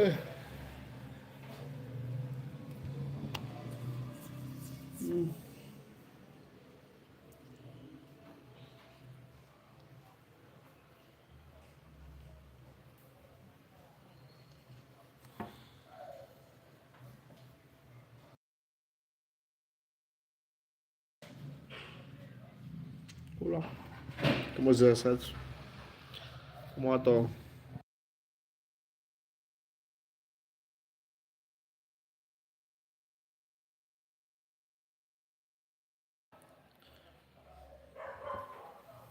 Hola, ¿cómo estás? ¿Cómo va todo?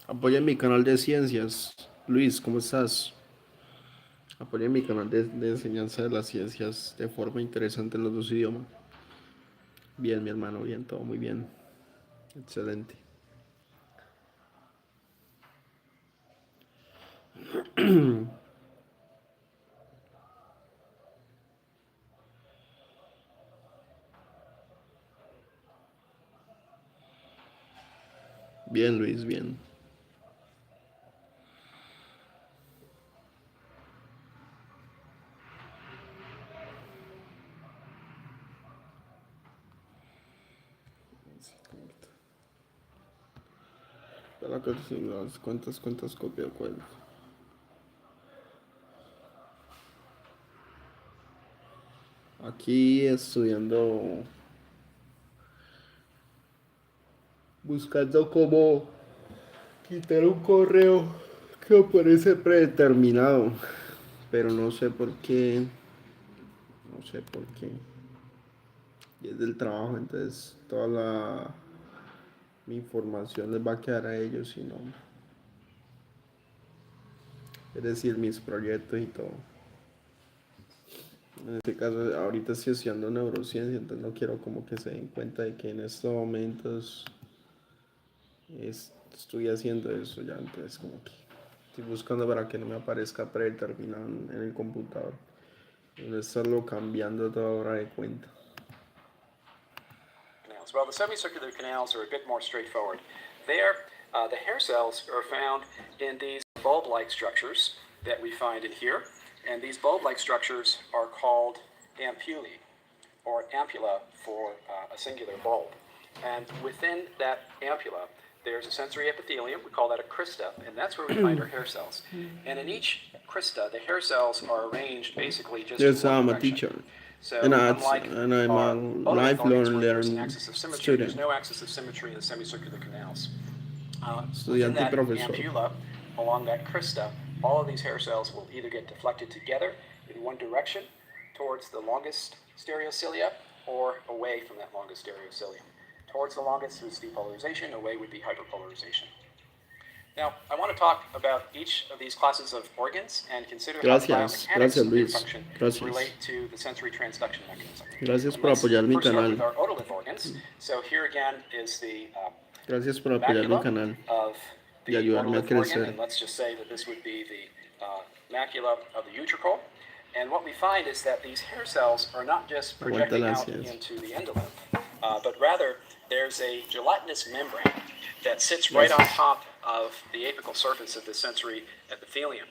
Apoya mi canal de ciencias. Luis, ¿cómo estás? Apoya mi canal de enseñanza de las ciencias de forma interesante en los dos idiomas. Bien, mi hermano, bien, todo muy bien. Excelente. Bien, Luis, bien. Espera que si las cuentas copia de cuál. Aquí estudiando, buscando cómo quitar un correo que aparece predeterminado, pero no sé por qué, no sé por qué. Y es del trabajo, entonces toda mi información les va a quedar a ellos y no, es decir, mis proyectos y todo. En este caso, ahorita estoy estudiando neurociencia, entonces no quiero como que se den cuenta de que en estos momentos estoy haciendo eso ya, entonces como que estoy buscando para que no me aparezca predeterminado en el computador y no estarlo cambiando toda hora de cuenta. Well, the semicircular canals are a bit more straightforward. There, the hair cells are found in these bulb-like structures that we find in here, and these bulb-like structures are called ampullae, or ampulla for a singular bulb. And within that ampulla, there's a sensory epithelium, we call that a crista, and that's where we find our hair cells. And in each crista, the hair cells are arranged basically just Yes, in one I'm a direction. teacher. So And unlike I'm a our otolith organs where there's an lifelong axis of symmetry, student. there's no axis of symmetry in the semicircular canals. Within Estudiante y that profesor. ampulla, along that crista, all of these hair cells will either get deflected together in one direction towards the longest stereocilia or away from that longest stereocilia. Towards the longest is depolarization, away would be hyperpolarization. Now, I want to talk about each of these classes of organs and consider how the biomechanics of their function relate to the sensory transduction mechanism. Gracias por apoyar mi First start canal. with our otolith organs. So here again is the Gracias por apoyar mi macula canal of y the ayudarme a otolith organ, crecer. and let's just say that this would be the macula of the utricle. And what we find is that these hair cells are not just projecting out into the endolymph, but rather there's a gelatinous membrane that sits right on top of the apical surface of the sensory epithelium.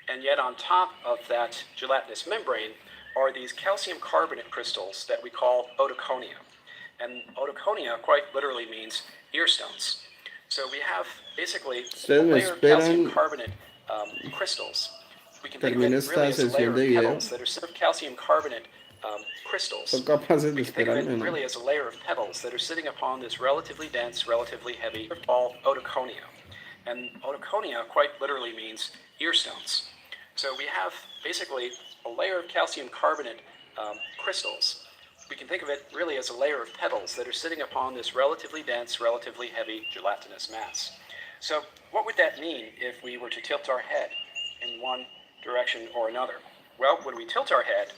And yet on top of that gelatinous membrane are these calcium carbonate crystals that we call otoconia. And otoconia quite literally means ear stones. So we have basically a layer of calcium carbonate crystals. We can think of it really as a layer of petals that are sort of calcium carbonate crystals. We can think of it really as a layer of petals that are sitting upon this relatively dense, relatively heavy ball otoconia. And otoconia quite literally means ear stones. So we have basically a layer of calcium carbonate crystals. We can think of it really as a layer of petals that are sitting upon this relatively dense, relatively heavy gelatinous mass. So what would that mean if we were to tilt our head in one direction or another? Well, when we tilt our head,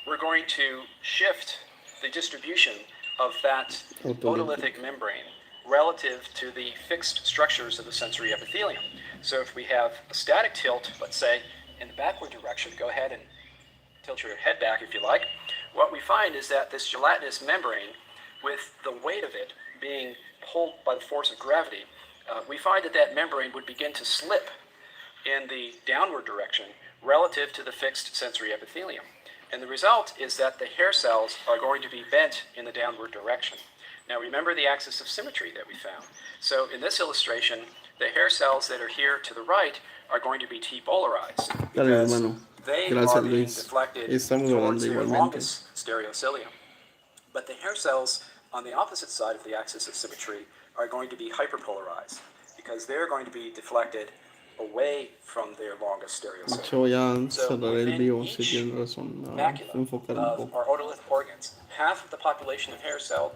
we're going to shift the distribution of that otolithic membrane relative to the fixed structures of the sensory epithelium. So if we have a static tilt, let's say, in the backward direction, go ahead and tilt your head back if you like, what we find is that this gelatinous membrane, with the weight of it being pulled by the force of gravity, we find that that membrane would begin to slip in the downward direction relative to the fixed sensory epithelium. And the result is that the hair cells are going to be bent in the downward direction. Now remember the axis of symmetry that we found. So in this illustration, the hair cells that are here to the right are going to be T-polarized because they are being deflected towards their longest stereocilium. But the hair cells on the opposite side of the axis of symmetry are going to be hyperpolarized because they're going to be deflected away from their longest stereocilium. So within each macula of our otolith organs, half of the population of hair cell